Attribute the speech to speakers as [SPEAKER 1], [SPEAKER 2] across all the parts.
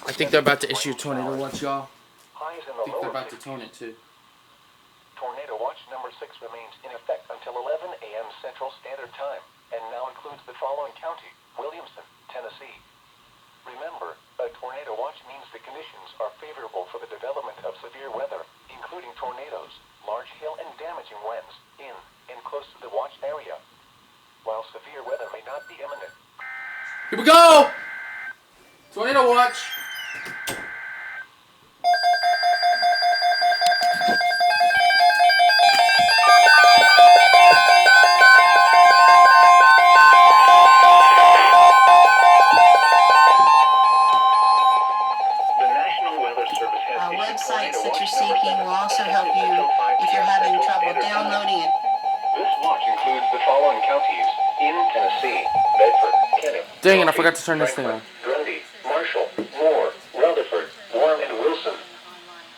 [SPEAKER 1] I think they're about to issue a tornado watch, y'all.
[SPEAKER 2] Highs in
[SPEAKER 1] I
[SPEAKER 2] the
[SPEAKER 1] think they're
[SPEAKER 2] lower
[SPEAKER 1] about to
[SPEAKER 2] 50s.
[SPEAKER 1] tone it too.
[SPEAKER 2] Tornado watch number 6 remains in effect until 11 a.m. Central Standard Time and now includes the following county: Williamson, Tennessee. Remember, a tornado watch means the conditions are favorable for the development of severe weather, including tornadoes, large hail, and damaging winds in and close to the watch area. While severe weather may not be imminent.
[SPEAKER 1] Here we go! Tornado watch!
[SPEAKER 3] Websites that you're seeking will also help you if you're having trouble downloading it.
[SPEAKER 2] This watch includes the following counties in Tennessee: Bedford, Kennet,
[SPEAKER 1] Dang it, I forgot to turn this thing on.
[SPEAKER 2] Grundy, Marshall, Moore, Rutherford, Warren, and Wilson.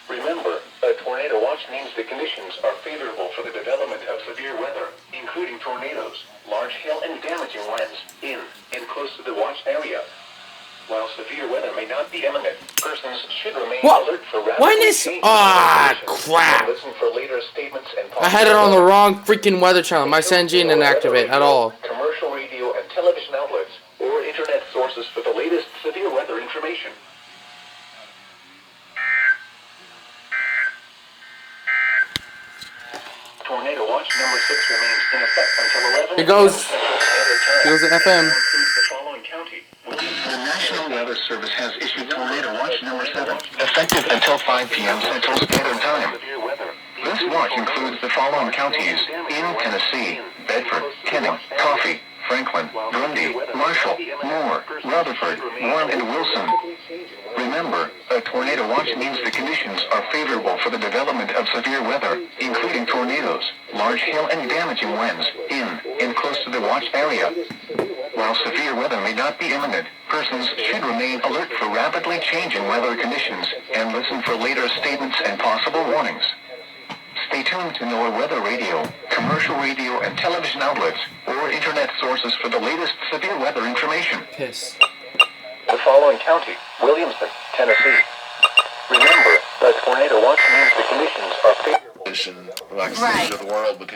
[SPEAKER 2] Remember, a tornado watch means the conditions are favorable for the development of severe weather, including tornadoes, large hail, and damaging winds in and close to the watch area. While severe weather may not be imminent, persons should remain alert for rapid changes.
[SPEAKER 1] Crap!
[SPEAKER 2] Listen for later statements and
[SPEAKER 1] I had it on the wrong freaking weather channel. My Sangene didn't activate at all.
[SPEAKER 2] Commercial radio and television outlets or internet sources for the latest severe weather information. Tornado watch number 6 remains in effect until 11
[SPEAKER 1] Here goes.
[SPEAKER 2] Central Standard Time.
[SPEAKER 1] Here goes the FM.
[SPEAKER 2] The following county. The National Weather Service has issued Tornado Watch number 7, effective until 5 p.m. Central Standard Time. This watch includes the following counties in Tennessee: Bedford, Kennet, Coffee, Franklin, Grundy, Marshall, Moore, Rutherford, Warren, and Wilson. Remember, a tornado watch means the conditions are favorable for the development of severe weather, including tornadoes, large hail, and damaging winds in and close to the watch area. While severe weather may not be imminent, persons should remain alert for rapidly changing weather conditions and listen for later statements and possible warnings. Stay tuned to NOAA Weather Radio, commercial radio and television outlets, or internet sources for the latest severe weather information.
[SPEAKER 1] Piss.
[SPEAKER 2] The following county: Williamson, Tennessee. Remember, a tornado watch means the conditions are favorable.
[SPEAKER 3] Right.
[SPEAKER 2] The world